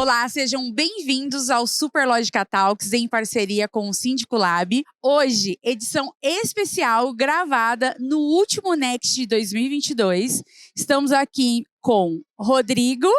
Olá, sejam bem-vindos ao Superlógica Talks em parceria com o Síndico Lab. Hoje, edição especial gravada no último Next de 2022. Estamos aqui com Rodrigo.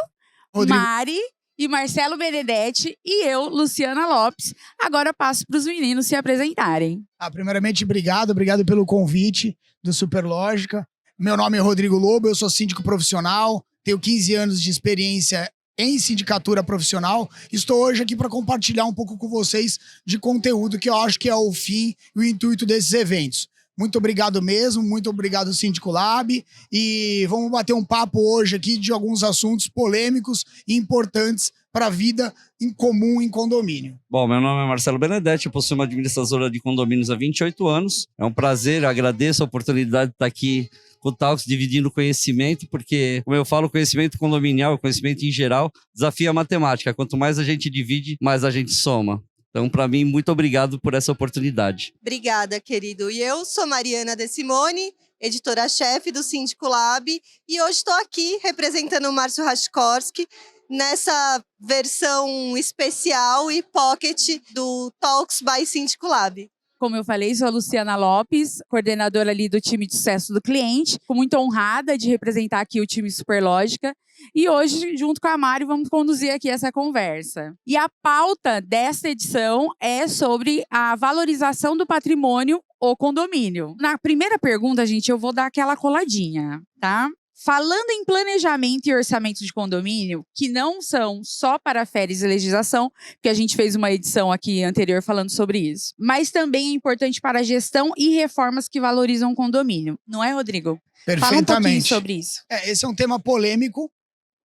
Mari e Marcelo Benedetti e eu, Luciana Lopes. Agora passo para os meninos se apresentarem. Primeiramente, obrigado pelo convite do Superlógica. Meu nome é Rodrigo Lobo, eu sou síndico profissional, tenho 15 anos de experiência em sindicatura profissional. Estou hoje aqui para compartilhar um pouco com vocês de conteúdo que eu acho que é o fim e o intuito desses eventos. Muito obrigado mesmo, muito obrigado Síndico Lab, e vamos bater um papo hoje aqui de alguns assuntos polêmicos e importantes para a vida em comum em condomínio. Bom, meu nome é Marcelo Benedetti, eu possuo uma administradora de condomínios há 28 anos. É um prazer, agradeço a oportunidade de estar aqui com o Talks, dividindo conhecimento, porque, como eu falo, conhecimento condominial, conhecimento em geral, desafia a matemática. Quanto mais a gente divide, mais a gente soma. Então, para mim, muito obrigado por essa oportunidade. Obrigada, querido. E eu sou Mariana De Simone, editora-chefe do Síndico Lab, e hoje estou aqui representando o Márcio Rachkowski nessa versão especial e pocket do Talks by Síndico Lab. Como eu falei, sou a Luciana Lopes, coordenadora ali do time de sucesso do cliente. Fico muito honrada de representar aqui o time Superlógica. E hoje, junto com a Mari, vamos conduzir aqui essa conversa. E a pauta desta edição é sobre a valorização do patrimônio ou condomínio. Na primeira pergunta, gente, eu vou dar aquela coladinha, tá? Falando em planejamento e orçamento de condomínio, que não são só para férias e legislação, porque a gente fez uma edição aqui anterior falando sobre isso, mas também é importante para a gestão e reformas que valorizam o condomínio. Não é, Rodrigo? Perfeitamente. Fala um pouquinho sobre isso. Esse é um tema polêmico,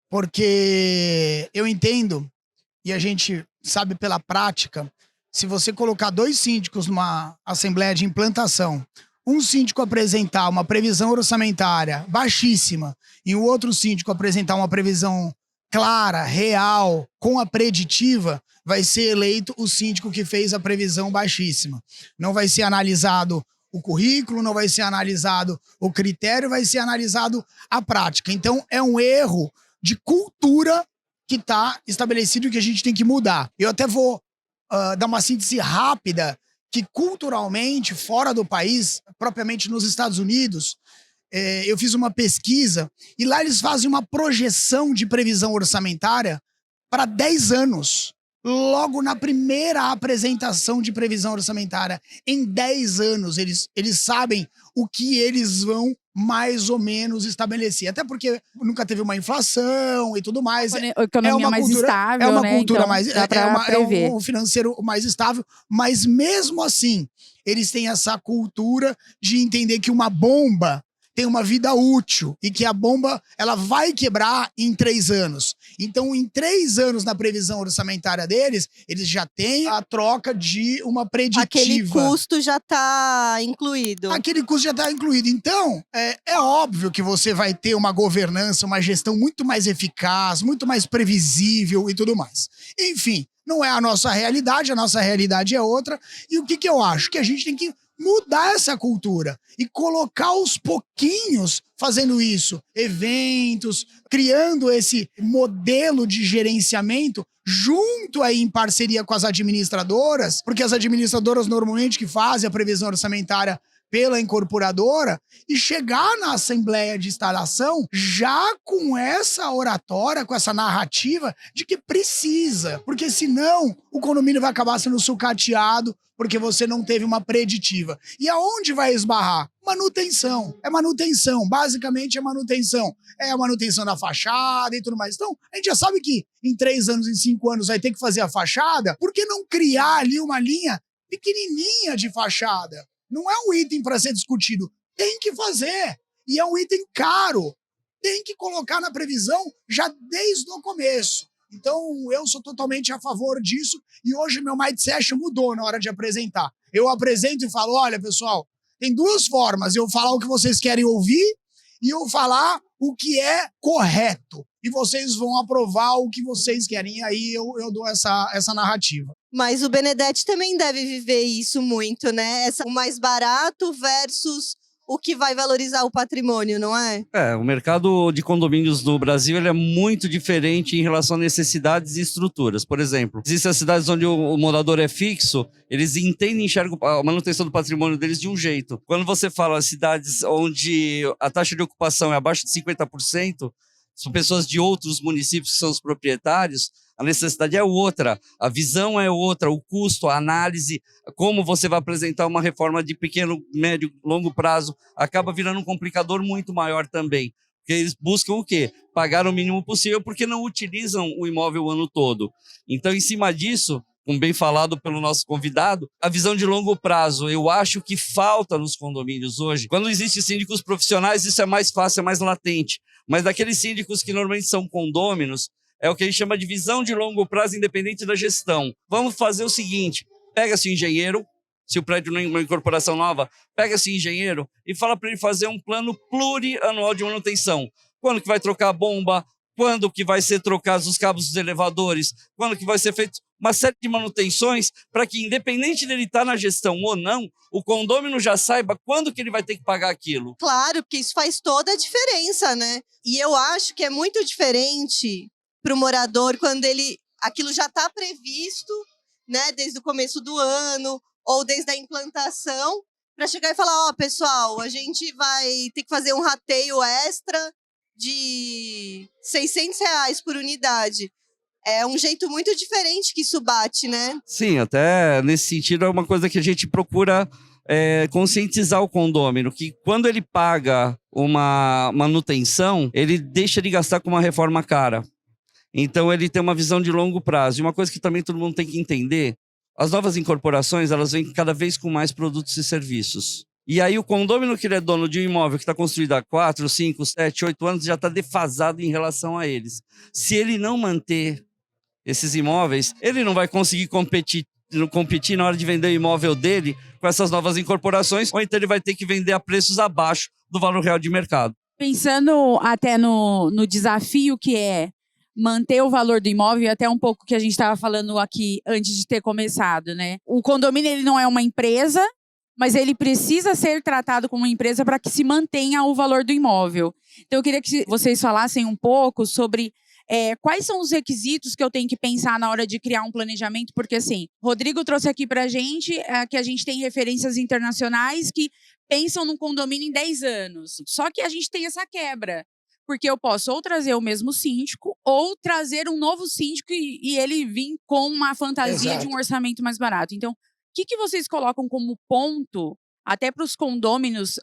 porque eu entendo, e a gente sabe pela prática, se você colocar dois síndicos numa assembleia de implantação, um síndico apresentar uma previsão orçamentária baixíssima e o outro síndico apresentar uma previsão clara, real, com a preditiva, vai ser eleito o síndico que fez a previsão baixíssima. Não vai ser analisado o currículo, não vai ser analisado o critério, vai ser analisado a prática. Então, é um erro de cultura que está estabelecido e que a gente tem que mudar. Eu até vou dar uma síntese rápida que culturalmente, fora do país, propriamente nos Estados Unidos, eu fiz uma pesquisa e lá eles fazem uma projeção de previsão orçamentária para 10 anos. Logo na primeira apresentação de previsão orçamentária, em 10 anos, eles sabem o que eles vão mais ou menos estabelecer. Até porque nunca teve uma inflação e tudo mais. A economia mais estável, é uma né? cultura então, mais... É um financeiro mais estável. Mas mesmo assim, eles têm essa cultura de entender que uma bomba tem uma vida útil e que a bomba ela vai quebrar em 3 anos. Então, em 3 anos na previsão orçamentária deles, eles já têm a troca de uma preditiva. Aquele custo já está incluído. Aquele custo já está incluído. Então, é óbvio que você vai ter uma governança, uma gestão muito mais eficaz, muito mais previsível e tudo mais. Enfim, não é a nossa realidade é outra. E o que eu acho? Que a gente tem que mudar essa cultura e colocar aos pouquinhos fazendo isso, eventos, criando esse modelo de gerenciamento junto aí em parceria com as administradoras, porque as administradoras normalmente que fazem a previsão orçamentária pela incorporadora, e chegar na assembleia de instalação já com essa oratória, com essa narrativa de que precisa, porque senão o condomínio vai acabar sendo sucateado porque você não teve uma preditiva. E aonde vai esbarrar? Manutenção. É manutenção, basicamente é manutenção. É a manutenção da fachada e tudo mais. Então, a gente já sabe que em 3 anos, em 5 anos vai ter que fazer a fachada, por que não criar ali uma linha pequenininha de fachada? Não é um item para ser discutido, tem que fazer. E é um item caro, tem que colocar na previsão já desde o começo. Então, eu sou totalmente a favor disso e hoje meu mindset mudou na hora de apresentar. Eu apresento e falo, olha, pessoal, tem 2 formas, eu falar o que vocês querem ouvir e eu falar o que é correto. E vocês vão aprovar o que vocês querem. E aí eu dou essa narrativa. Mas o Benedetti também deve viver isso muito, né? O mais barato versus o que vai valorizar o patrimônio, não é? O mercado de condomínios no Brasil ele é muito diferente em relação a necessidades e estruturas. Por exemplo, existem as cidades onde o morador é fixo, eles entendem e enxergam a manutenção do patrimônio deles de um jeito. Quando você fala cidades onde a taxa de ocupação é abaixo de 50%, são pessoas de outros municípios que são os proprietários, a necessidade é outra, a visão é outra, o custo, a análise, como você vai apresentar uma reforma de pequeno, médio, longo prazo, acaba virando um complicador muito maior também. Porque eles buscam o quê? Pagar o mínimo possível porque não utilizam o imóvel o ano todo. Então, em cima disso, como bem falado pelo nosso convidado, a visão de longo prazo, eu acho que falta nos condomínios hoje. Quando existem síndicos profissionais, isso é mais fácil, é mais latente. Mas daqueles síndicos que normalmente são condôminos, é o que a gente chama de visão de longo prazo independente da gestão. Vamos fazer o seguinte, pega-se o engenheiro, se o prédio não é uma incorporação nova, pega-se o engenheiro e fala para ele fazer um plano plurianual de manutenção. Quando que vai trocar a bomba, quando que vai ser trocados os cabos dos elevadores, quando que vai ser feito uma série de manutenções para que, independente dele estar na gestão ou não, o condômino já saiba quando que ele vai ter que pagar aquilo. Claro, porque isso faz toda a diferença, né? E eu acho que é muito diferente para o morador quando aquilo já está previsto, né, desde o começo do ano ou desde a implantação, para chegar e falar, pessoal, a gente vai ter que fazer um rateio extra de R$ 600 por unidade. É um jeito muito diferente que isso bate, né? Sim, até nesse sentido é uma coisa que a gente procura conscientizar o condômino, que quando ele paga uma manutenção, ele deixa de gastar com uma reforma cara. Então ele tem uma visão de longo prazo. E uma coisa que também todo mundo tem que entender, as novas incorporações, elas vêm cada vez com mais produtos e serviços. E aí o condômino que ele é dono de um imóvel que está construído há 4, 5, 7, 8 anos já está defasado em relação a eles. Se ele não manter esses imóveis, ele não vai conseguir competir na hora de vender o imóvel dele com essas novas incorporações, ou então ele vai ter que vender a preços abaixo do valor real de mercado. Pensando até no desafio que é manter o valor do imóvel, e até um pouco que a gente estava falando aqui antes de ter começado, né? O condomínio ele não é uma empresa, mas ele precisa ser tratado como uma empresa para que se mantenha o valor do imóvel. Então eu queria que vocês falassem um pouco sobre quais são os requisitos que eu tenho que pensar na hora de criar um planejamento, porque assim, Rodrigo trouxe aqui para a gente que a gente tem referências internacionais que pensam num condomínio em 10 anos. Só que a gente tem essa quebra. Porque eu posso ou trazer o mesmo síndico ou trazer um novo síndico e ele vir com uma fantasia Exato. de um orçamento mais barato. Então, o que vocês colocam como ponto, até para os condôminos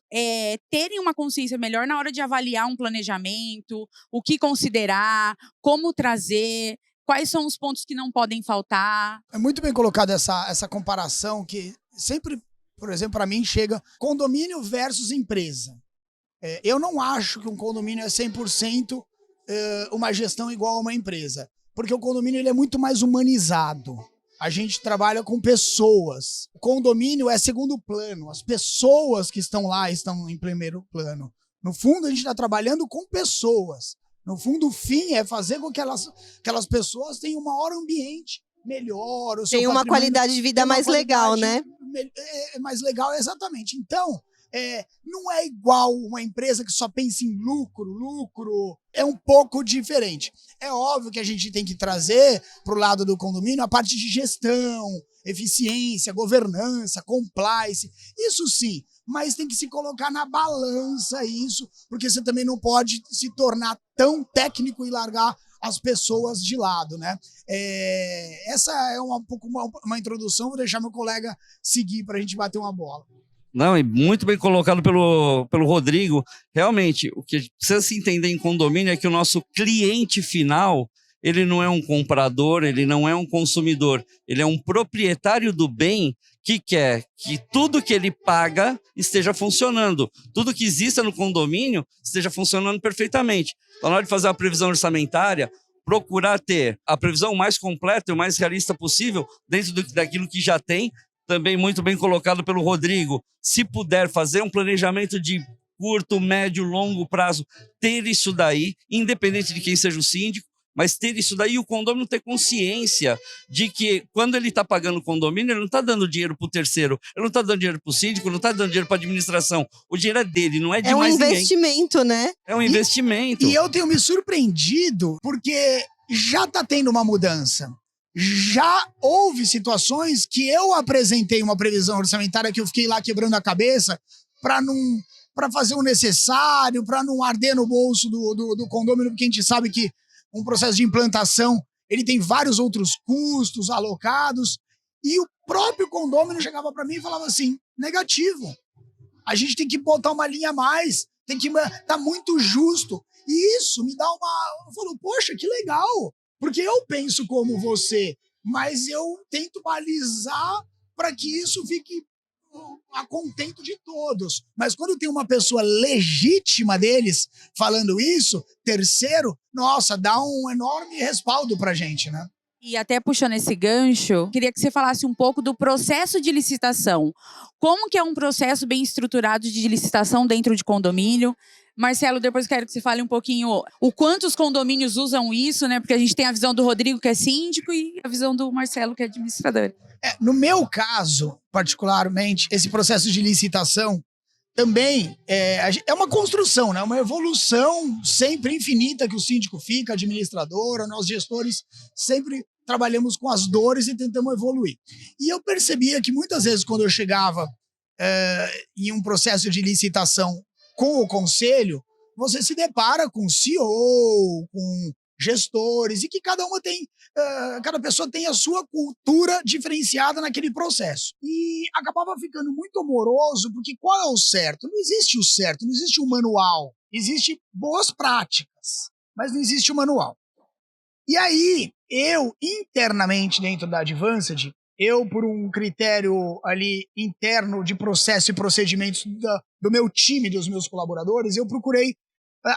terem uma consciência melhor na hora de avaliar um planejamento, o que considerar, como trazer, quais são os pontos que não podem faltar? É muito bem colocado essa comparação que sempre, por exemplo, para mim chega condomínio versus empresa. Eu não acho que um condomínio é 100% uma gestão igual a uma empresa, porque o condomínio ele é muito mais humanizado. A gente trabalha com pessoas. O condomínio é segundo plano. As pessoas que estão lá estão em primeiro plano. No fundo, a gente está trabalhando com pessoas. No fundo, o fim é fazer com que aquelas pessoas tenham um maior ambiente melhor. Tem uma qualidade de vida mais legal, né? Mais legal, exatamente. Então, não é igual uma empresa que só pensa em lucro, é um pouco diferente. É óbvio que a gente tem que trazer para o lado do condomínio a parte de gestão, eficiência, governança, compliance, isso sim, mas tem que se colocar na balança isso, porque você também não pode se tornar tão técnico e largar as pessoas de lado, né? Essa é um pouco uma introdução, vou deixar meu colega seguir para a gente bater uma bola. Não, e muito bem colocado pelo Rodrigo. Realmente, o que precisa se entender em condomínio é que o nosso cliente final, ele não é um comprador, ele não é um consumidor, ele é um proprietário do bem que quer que tudo que ele paga esteja funcionando, tudo que exista no condomínio esteja funcionando perfeitamente. Então, na hora de fazer a previsão orçamentária, procurar ter a previsão mais completa e o mais realista possível dentro daquilo que já tem. Também muito bem colocado pelo Rodrigo, se puder fazer um planejamento de curto, médio, longo prazo, ter isso daí, independente de quem seja o síndico, Mas ter isso daí, o condomínio ter consciência de que quando ele está pagando o condomínio, ele não está dando dinheiro para o terceiro, ele não está dando dinheiro para o síndico, não está dando dinheiro para a administração. O dinheiro é dele, não é de mais ninguém. É um investimento, né? É um investimento. E eu tenho me surpreendido porque já está tendo uma mudança. Já houve situações que eu apresentei uma previsão orçamentária que eu fiquei lá quebrando a cabeça para fazer o necessário, para não arder no bolso do condomínio, porque a gente sabe que um processo de implantação ele tem vários outros custos alocados. E o próprio condomínio chegava para mim e falava assim: negativo, a gente tem que botar uma linha a mais, tá muito justo. E isso me dá eu falo, poxa, que legal. Porque eu penso como você, mas eu tento balizar para que isso fique a contento de todos. Mas quando tem uma pessoa legítima deles falando isso, terceiro, nossa, dá um enorme respaldo pra gente, né? E até puxando esse gancho, queria que você falasse um pouco do processo de licitação. Como que é um processo bem estruturado de licitação dentro de condomínio? Marcelo, depois quero que você fale um pouquinho o quanto os condomínios usam isso, né? Porque a gente tem a visão do Rodrigo, que é síndico, e a visão do Marcelo, que é administrador. No meu caso, particularmente, esse processo de licitação também é uma construção, né? Uma evolução sempre infinita que o síndico fica, a administradora, nós gestores sempre trabalhamos com as dores e tentamos evoluir. E eu percebia que muitas vezes quando eu chegava em um processo de licitação com o conselho, você se depara com CEO, com gestores, e que cada pessoa tem a sua cultura diferenciada naquele processo. E acabava ficando muito moroso, porque qual é o certo? Não existe o certo, não existe um manual. Existe boas práticas, mas não existe o manual. E aí, eu, internamente dentro da Advanced, eu, por um critério ali interno de processo e procedimentos do meu time, dos meus colaboradores, eu procurei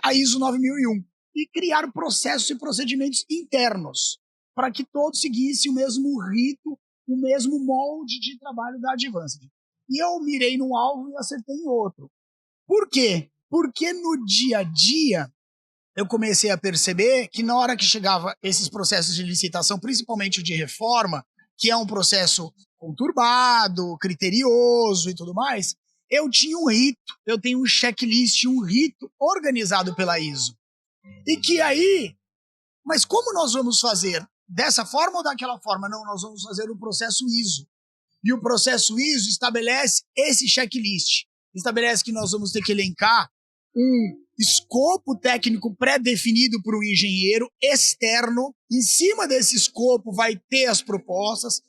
a ISO 9001 e criar processos e procedimentos internos para que todos seguissem o mesmo rito, o mesmo molde de trabalho da Advanced. E eu mirei num alvo e acertei em outro. Por quê? Porque no dia a dia eu comecei a perceber que na hora que chegava esses processos de licitação, principalmente o de reforma, que é um processo conturbado, criterioso e tudo mais, eu tinha um rito, eu tenho um checklist, um rito organizado pela ISO. E que aí, mas como nós vamos fazer? Dessa forma ou daquela forma? Não, nós vamos fazer o processo ISO. E o processo ISO estabelece esse checklist. Estabelece que nós vamos ter que elencar um escopo técnico pré-definido por um engenheiro externo. Em cima desse escopo vai ter as propostas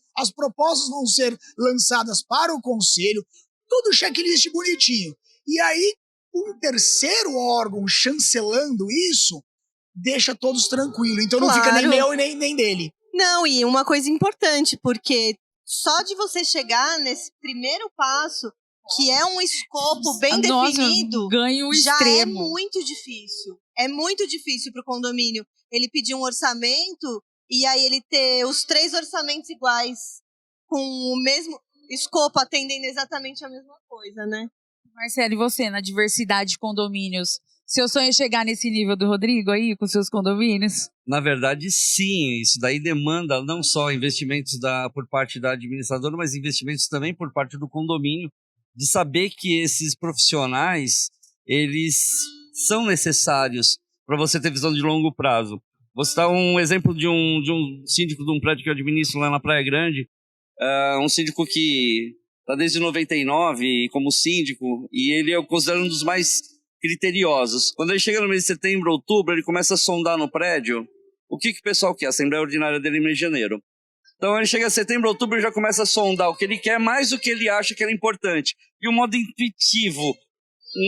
vão ser lançadas para o conselho, tudo checklist bonitinho. E aí, um terceiro órgão chancelando isso, deixa todos tranquilos. Então não fica nem meu e nem dele. Não, e uma coisa importante, porque só de você chegar nesse primeiro passo, que é um escopo bem definido, ganho já extremo. É muito difícil. É muito difícil para o condomínio ele pedir um orçamento e aí ele ter os 3 orçamentos iguais, com o mesmo escopo, atendendo exatamente a mesma coisa, né? Marcelo, e você, na diversidade de condomínios? Seu sonho é chegar nesse nível do Rodrigo aí, com seus condomínios? Na verdade, sim. Isso daí demanda não só investimentos por parte da administradora, mas investimentos também por parte do condomínio, de saber que esses profissionais, eles são necessários para você ter visão de longo prazo. Vou citar um exemplo de um síndico de um prédio que eu administro lá na Praia Grande, um síndico que está desde 99 como síndico, e ele é considerado um dos mais criteriosos. Quando ele chega no mês de setembro, outubro, ele começa a sondar no prédio o que o pessoal quer. A Assembleia Ordinária dele em mês de janeiro. Então ele chega em setembro, outubro, e já começa a sondar o que ele quer, mais do que ele acha que era importante. E um modo intuitivo,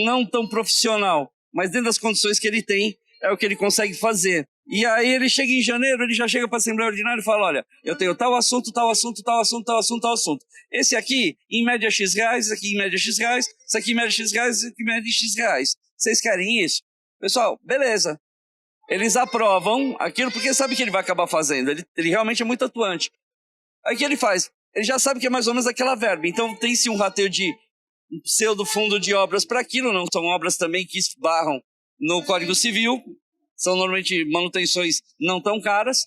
não tão profissional, mas dentro das condições que ele tem, é o que ele consegue fazer. E aí ele chega em janeiro, ele já chega para a Assembleia Ordinária e fala, olha, eu tenho tal assunto, tal assunto, tal assunto, tal assunto, tal assunto. Esse aqui, em média X reais, esse aqui em média X reais, esse aqui em média X reais, esse aqui em média X reais. Vocês querem isso? Pessoal, beleza. Eles aprovam aquilo porque sabe que ele vai acabar fazendo. Ele realmente é muito atuante. Aí o que ele faz? Ele já sabe que é mais ou menos aquela verba. Então tem-se um rateio de pseudo fundo de obras para aquilo. Não são obras também que esbarram no Código Civil. são normalmente manutenções não tão caras,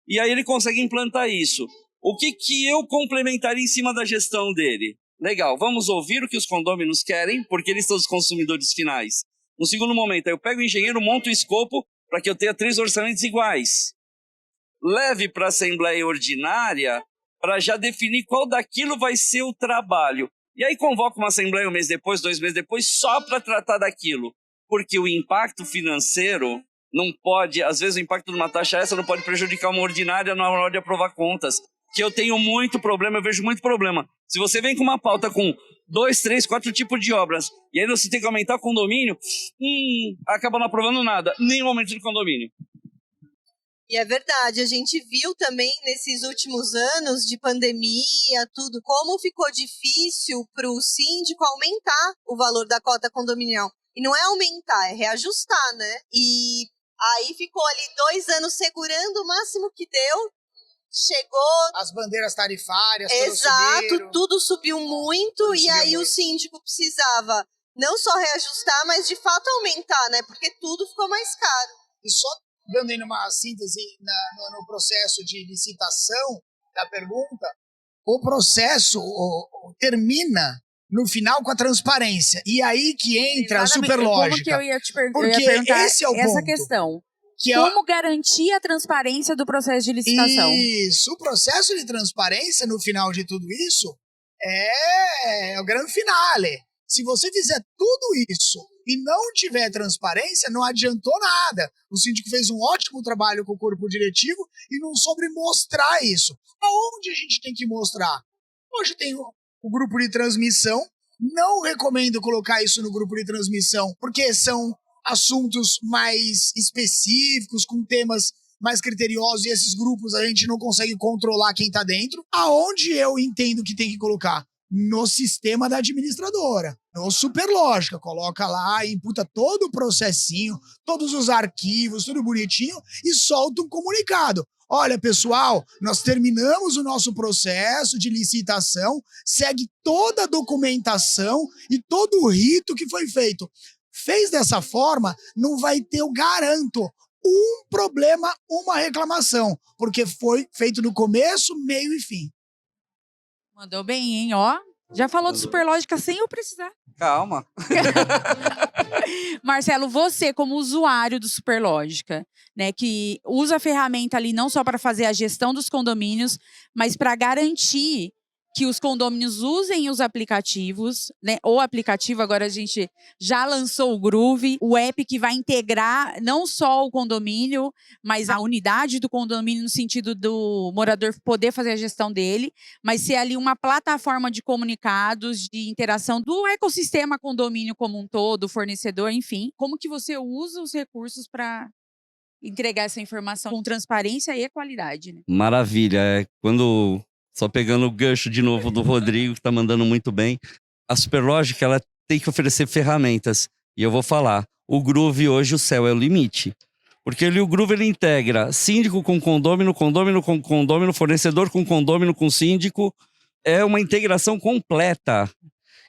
e aí ele consegue implantar isso. O que eu complementaria em cima da gestão dele? Legal, vamos ouvir o que os condôminos querem, porque eles são os consumidores finais. No segundo momento, eu pego o engenheiro, monto o escopo para que eu tenha 3 orçamentos iguais. Leve para a Assembleia Ordinária para já definir qual daquilo vai ser o trabalho. E aí convoco uma Assembleia 1 mês depois, 2 meses depois, só para tratar daquilo. Porque o impacto financeiro não pode, às vezes o impacto de uma taxa essa não pode prejudicar uma ordinária na hora de aprovar contas. Que eu tenho muito problema, eu vejo muito problema. Se você vem com uma pauta com 2, 3, 4 tipos de obras, e aí você tem que aumentar o condomínio, acaba não aprovando nada, nem o aumento de condomínio. E é verdade, a gente viu também nesses últimos anos de pandemia, tudo, como ficou difícil para o síndico aumentar o valor da cota condominial. E não é aumentar, é reajustar, né? E aí ficou ali 2 anos segurando o máximo que deu, chegou... As bandeiras tarifárias, Exato, tudo subiu muito, e aí o síndico precisava não só reajustar, mas de fato aumentar, né? Porque tudo ficou mais caro. E só dando aí uma síntese no processo de licitação da pergunta, o processo termina no final com a transparência. E aí que entra a superlógica. Como que eu ia te Porque eu ia perguntar esse é o essa ponto. questão? Que Como garantir a transparência do processo de licitação? Isso, o processo de transparência no final de tudo isso é o grande finale. Se você fizer tudo isso e não tiver transparência, não adiantou nada. O síndico fez um ótimo trabalho com o corpo diretivo e não soube mostrar isso. Aonde a gente tem que mostrar? Hoje tem o grupo de transmissão. Não recomendo colocar isso no grupo de transmissão, porque são assuntos mais específicos, com temas mais criteriosos, e esses grupos a gente não consegue controlar quem está dentro. Aonde eu entendo que tem que colocar? No sistema da administradora, no Superlógica, coloca lá, imputa todo o processinho, todos os arquivos, tudo bonitinho, e solta um comunicado. Olha, pessoal, nós terminamos o nosso processo de licitação, segue toda a documentação e todo o rito que foi feito. Fez dessa forma, não vai ter, eu garanto, um problema, uma reclamação, porque foi feito no começo, meio e fim. Mandou bem, hein? Ó, já falou de Superlógica sem eu precisar. Calma. Marcelo, você como usuário do Superlógica, né, que usa a ferramenta ali não só para fazer a gestão dos condomínios, mas para garantir que os condôminos usem os aplicativos, né? O aplicativo, agora a gente já lançou o Groove, o app que vai integrar não só o condomínio, mas a unidade do condomínio no sentido do morador poder fazer a gestão dele, mas ser ali uma plataforma de comunicados, de interação do ecossistema condomínio como um todo, fornecedor, enfim. Como que você usa os recursos para entregar essa informação com transparência e qualidade, né? Maravilha. Quando... Só pegando o gancho de novo do Rodrigo, que está mandando muito bem. A Superlógica, ela tem que oferecer ferramentas. E eu vou falar, o Groove hoje, o céu é o limite. Porque o Groove, ele integra síndico com condômino, condômino com condômino, fornecedor com condômino com síndico. É uma integração completa.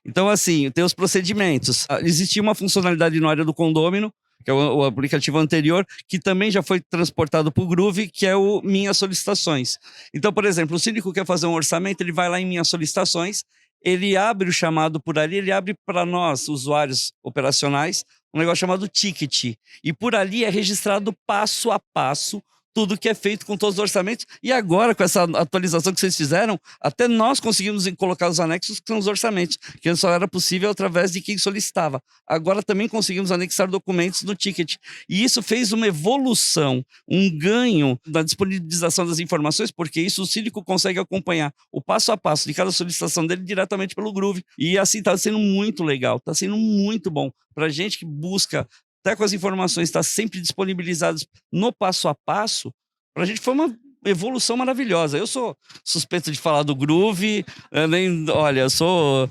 Então, assim, tem os procedimentos. Existia uma funcionalidade na área do condômino, que é o aplicativo anterior, que também já foi transportado para o Groove, que é o Minhas Solicitações. Então, por exemplo, o síndico quer fazer um orçamento, ele vai lá em Minhas Solicitações, ele abre o chamado por ali, ele abre para nós, usuários operacionais, um negócio chamado ticket. E por ali é registrado passo a passo tudo que é feito com todos os orçamentos. E agora, com essa atualização que vocês fizeram, até nós conseguimos colocar os anexos que são os orçamentos, que só era possível através de quem solicitava. Agora também conseguimos anexar documentos no ticket. E isso fez uma evolução, um ganho na disponibilização das informações, porque isso o síndico consegue acompanhar o passo a passo de cada solicitação dele diretamente pelo Groove. E assim está sendo muito legal, está sendo muito bom. Para gente que busca até com as informações, está sempre disponibilizadas no passo a passo, para a gente foi uma evolução maravilhosa. Eu sou suspeito de falar do Groove, olha, eu sou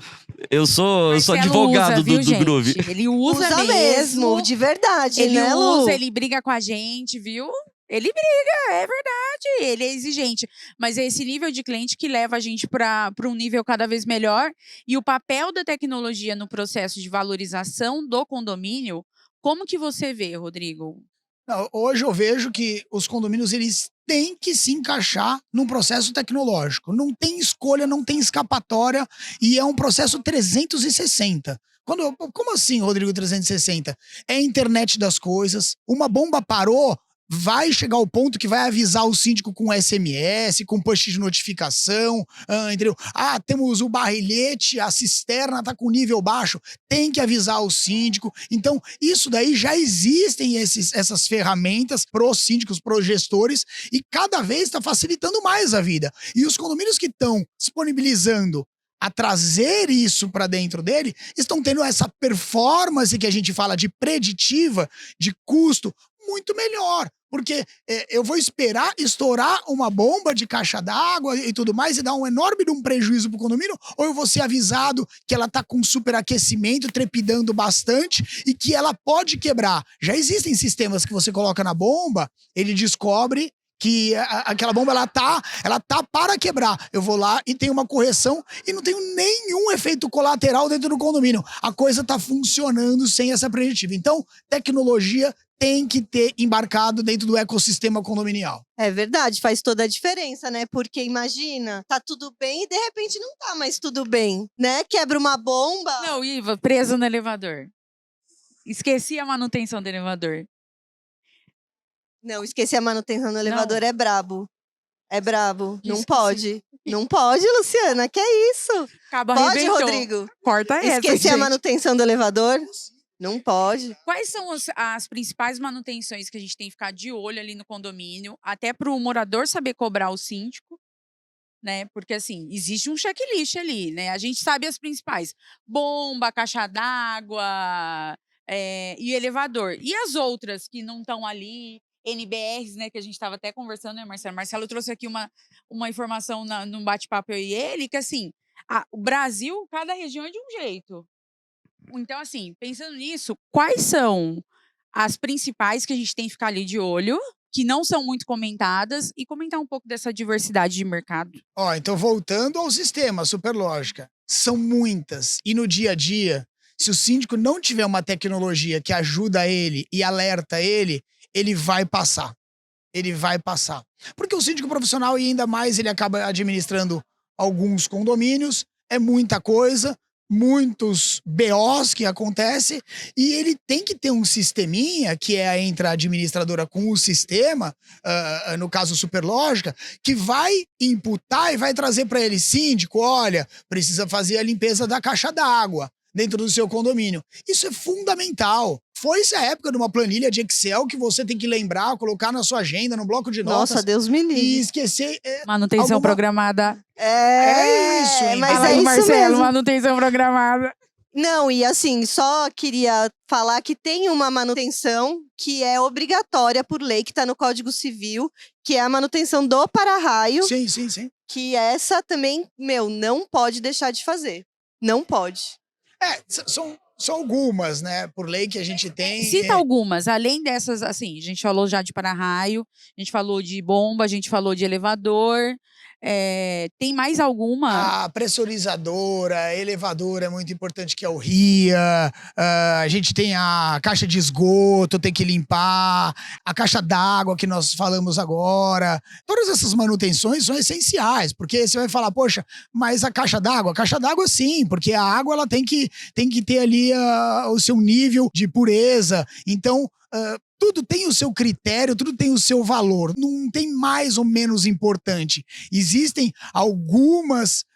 advogado usa, viu, do Groove. Ele usa mesmo, de verdade, ele né, Lu? usa, ele briga com a gente, viu? Ele briga, é verdade, ele é exigente. Mas é esse nível de cliente que leva a gente para um nível cada vez melhor. E o papel da tecnologia no processo de valorização do condomínio, como que você vê, Rodrigo? Não, hoje eu vejo que os condomínios eles têm que se encaixar num processo tecnológico. Não tem escolha, não tem escapatória e é um processo 360. Como assim, Rodrigo, 360? É a internet das coisas. Uma bomba parou, vai chegar ao ponto que vai avisar o síndico com SMS, com push de notificação, entendeu? Ah, temos o barrilhete, a cisterna tá com nível baixo, tem que avisar o síndico. Então, isso daí já existem essas ferramentas pros síndicos, pros gestores, e cada vez está facilitando mais a vida. E os condomínios que estão disponibilizando a trazer isso para dentro dele, estão tendo essa performance que a gente fala de preditiva, de custo, muito melhor. Porque eu vou esperar estourar uma bomba de caixa d'água e tudo mais e dar um enorme de um prejuízo pro condomínio, ou eu vou ser avisado que ela tá com superaquecimento, trepidando bastante e que ela pode quebrar. Já existem sistemas que você coloca na bomba, ele descobre que aquela bomba ela tá para quebrar. Eu vou lá e tenho uma correção e não tenho nenhum efeito colateral dentro do condomínio. A coisa tá funcionando sem essa preditiva. Então, tecnologia tem que ter embarcado dentro do ecossistema condominial. É verdade, faz toda a diferença, né? Porque imagina, tá tudo bem e de repente não tá mais tudo bem, né? Quebra uma bomba. Não, Iva, preso no elevador. Esqueci a manutenção do elevador. Não, esqueci a manutenção do elevador, é brabo. É brabo. Não Esqueci. pode. Não pode, Luciana, que é isso? Cabo Pode, arrebentou. Rodrigo? Corta essa, Esqueci a gente. manutenção do elevador? Não pode. Quais são as principais manutenções que a gente tem que ficar de olho ali no condomínio, até para o morador saber cobrar o síndico, né? Porque, assim, existe um checklist ali, né? A gente sabe as principais. Bomba, caixa d'água e elevador. E as outras que não estão ali, NBRs, né? Que a gente estava até conversando, né, Marcelo? Marcelo trouxe aqui uma informação num bate-papo eu e ele, que, assim, o Brasil, cada região é de um jeito. Então, assim, pensando nisso, quais são as principais que a gente tem que ficar ali de olho, que não são muito comentadas, e comentar um pouco dessa diversidade de mercado? Então voltando ao sistema Superlógica, são muitas. E no dia a dia, se o síndico não tiver uma tecnologia que ajuda ele e alerta ele vai passar. Ele vai passar. Porque o síndico profissional, e ainda mais ele acaba administrando alguns condomínios, é muita coisa, muitos BOs que acontecem, e ele tem que ter um sisteminha, que é entre a administradora com o sistema, no caso Superlógica, que vai imputar e vai trazer para ele, síndico, olha, precisa fazer a limpeza da caixa d'água dentro do seu condomínio. Isso é fundamental. Foi-se a época de uma planilha de Excel que você tem que lembrar, colocar na sua agenda, no bloco de notas. Nossa, Deus me E livre. esquecer. Manutenção programada. É isso, mas Fala é aí, isso Marcelo, mesmo. manutenção programada. Não, e assim, só queria falar que tem uma manutenção que é obrigatória por lei, que está no Código Civil, que é a manutenção do para-raio, Sim, sim, sim. que essa também, não pode deixar de fazer. Não pode. São algumas, né? Por lei que a gente tem. Cita algumas, além dessas, assim, a gente falou já de para-raio, a gente falou de bomba, a gente falou de elevador. Tem mais alguma? A pressurizadora, elevadora é muito importante, que é o RIA. A gente tem a caixa de esgoto, tem que limpar. A caixa d'água que nós falamos agora. Todas essas manutenções são essenciais, porque você vai falar, poxa, mas a caixa d'água? A caixa d'água sim, porque a água ela tem que ter ali o seu nível de pureza. Então, tudo tem o seu critério, tudo tem o seu valor. Não tem mais ou menos importante. Existem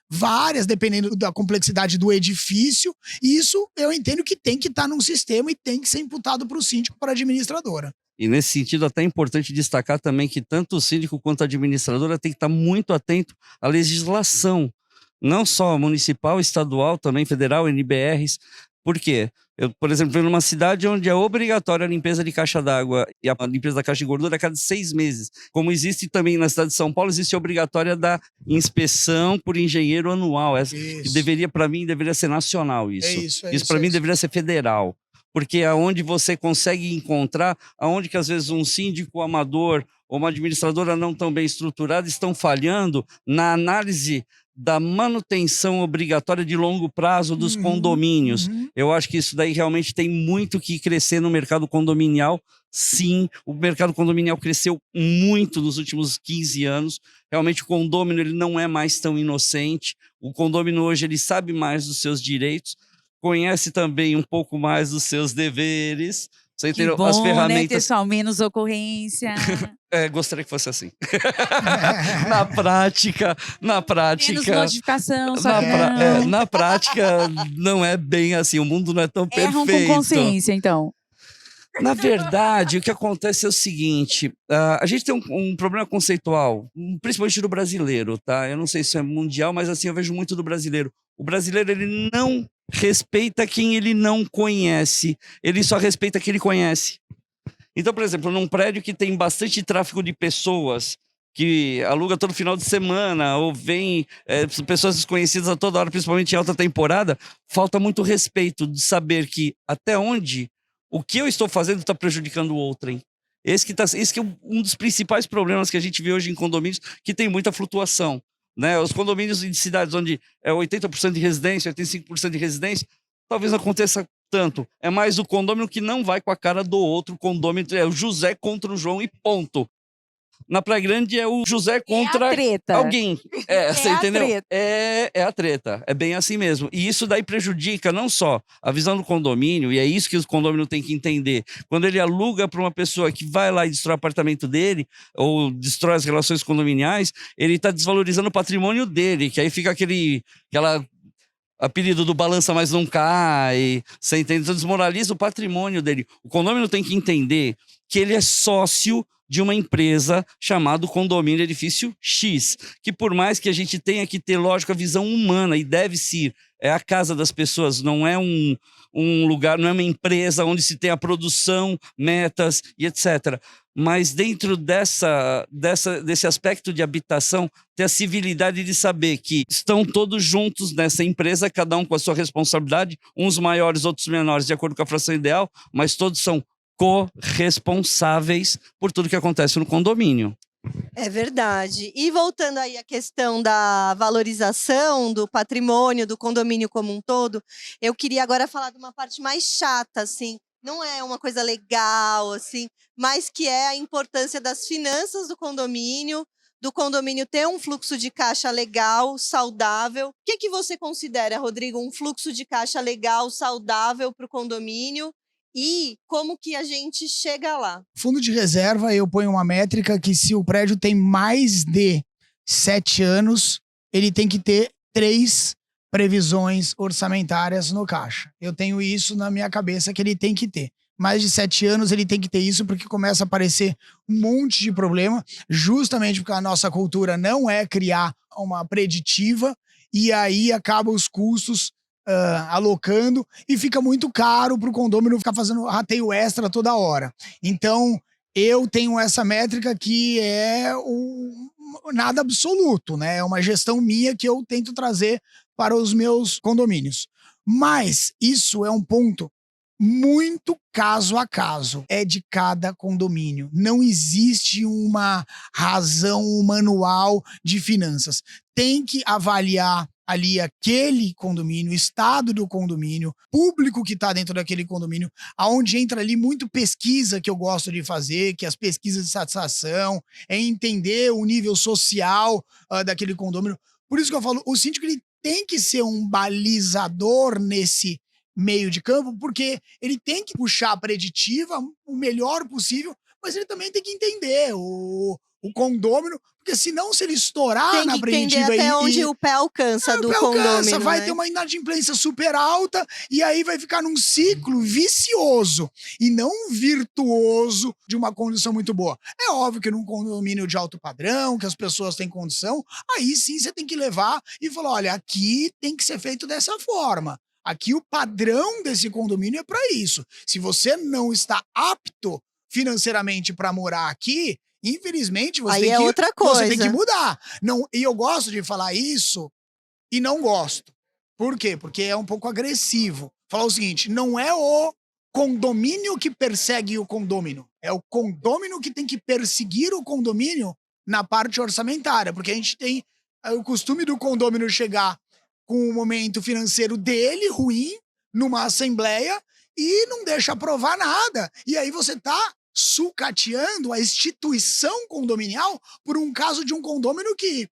várias, dependendo da complexidade do edifício, e isso eu entendo que tem que estar num sistema e tem que ser imputado para o síndico, para a administradora. E nesse sentido, até é importante destacar também que tanto o síndico quanto a administradora tem que estar muito atento à legislação, não só municipal, estadual, também federal, NBRs. Por quê? Eu, por exemplo, venho numa cidade onde é obrigatória a limpeza de caixa d'água e a limpeza da caixa de gordura a cada 6 meses. Como existe também na cidade de São Paulo, existe a obrigatória da inspeção por engenheiro anual. Que para mim, deveria ser nacional isso. Isso para mim deveria ser federal. Porque é onde você consegue encontrar, aonde que às vezes um síndico amador ou uma administradora não tão bem estruturada estão falhando na análise da manutenção obrigatória de longo prazo dos condomínios. Eu acho que isso daí realmente tem muito que crescer no mercado condominial. Sim, o mercado condominial cresceu muito nos últimos 15 anos. Realmente o condômino ele não é mais tão inocente. O condômino hoje ele sabe mais dos seus direitos, conhece também um pouco mais dos seus deveres. Você entendeu? Que bom, As né, ferramentas. pessoal? Menos ocorrência. Gostaria que fosse assim. Na prática. Menos notificação, só Na, que pra- não. na prática, não é bem assim. O mundo não é tão Erram perfeito. com consciência, então. Na verdade, o que acontece é o seguinte: a gente tem um problema conceitual, principalmente do brasileiro, tá? Eu não sei se é mundial, mas assim, eu vejo muito do brasileiro. O brasileiro, ele não respeita quem ele não conhece, ele só respeita quem ele conhece. Então, por exemplo, num prédio que tem bastante tráfego de pessoas, que aluga todo final de semana, ou vem pessoas desconhecidas a toda hora, principalmente em alta temporada, falta muito respeito de saber que até onde o que eu estou fazendo está prejudicando o outrem. Esse que é um dos principais problemas que a gente vê hoje em condomínios, que tem muita flutuação. Né? Os condomínios de cidades onde é 80% de residência, 85% de residência, talvez não aconteça tanto. É mais o condômino que não vai com a cara do outro. O condômino é o José contra o João e ponto. Na Praia Grande é o José contra a treta. alguém. Você a entendeu? treta. É a treta. É bem assim mesmo. E isso daí prejudica não só a visão do condomínio, e é isso que o condomínio tem que entender. Quando ele aluga para uma pessoa que vai lá e destrói o apartamento dele, ou destrói as relações condominiais, ele está desvalorizando o patrimônio dele, que aí fica aquela apelido do balança mas não cai, você entende? Então desmoraliza o patrimônio dele. O condomínio tem que entender que ele é sócio de uma empresa chamada Condomínio Edifício X, que por mais que a gente tenha que ter, lógico, a visão humana, e deve ser, é a casa das pessoas, não é um lugar, não é uma empresa onde se tem a produção, metas e etc. Mas dentro desse aspecto de habitação, ter a civilidade de saber que estão todos juntos nessa empresa, cada um com a sua responsabilidade, uns maiores, outros menores, de acordo com a fração ideal, mas todos são corresponsáveis por tudo que acontece no condomínio. É verdade. E voltando aí à questão da valorização do patrimônio, do condomínio como um todo, eu queria agora falar de uma parte mais chata, assim. Não é uma coisa legal, assim, mas que é a importância das finanças do condomínio ter um fluxo de caixa legal, saudável. O que você considera, Rodrigo, um fluxo de caixa legal, saudável para o condomínio? E como que a gente chega lá? Fundo de reserva, eu ponho uma métrica que se o prédio tem mais de 7 anos, ele tem que ter 3 previsões orçamentárias no caixa. Eu tenho isso na minha cabeça que ele tem que ter. Mais de 7 anos ele tem que ter isso, porque começa a aparecer um monte de problema, justamente porque a nossa cultura não é criar uma preditiva, e aí acaba os custos alocando, e fica muito caro para o condômino ficar fazendo rateio extra toda hora. Então, eu tenho essa métrica que é nada absoluto, né? É uma gestão minha que eu tento trazer para os meus condomínios. Mas isso é um ponto muito caso a caso, é de cada condomínio. Não existe uma razão, um manual de finanças. Tem que avaliar ali aquele condomínio, o estado do condomínio, público que está dentro daquele condomínio, aonde entra ali muito pesquisa que eu gosto de fazer, que as pesquisas de satisfação, é entender o nível social daquele condomínio. Por isso que eu falo, o síndico ele tem que ser um balizador nesse meio de campo, porque ele tem que puxar a preditiva o melhor possível, mas ele também tem que entender o condômino, porque senão se ele estourar na preditiva... Tem que entender até onde o pé alcança do condômino, vai né? ter uma inadimplência super alta e aí vai ficar num ciclo vicioso e não virtuoso de uma condição muito boa. É óbvio que num condomínio de alto padrão, que as pessoas têm condição, aí sim você tem que levar e falar, olha, aqui tem que ser feito dessa forma. Aqui o padrão desse condomínio é para isso. Se você não está apto financeiramente para morar aqui, infelizmente você tem outra coisa. Você tem que mudar. Não, e eu gosto de falar isso e não gosto. Por quê? Porque é um pouco agressivo. Falar o seguinte, não é o condomínio que persegue o condômino. É o condômino que tem que perseguir o condomínio na parte orçamentária. Porque a gente tem o costume do condômino chegar com o momento financeiro dele ruim numa assembleia e não deixa aprovar nada. E aí você tá sucateando a instituição condominial por um caso de um condômino que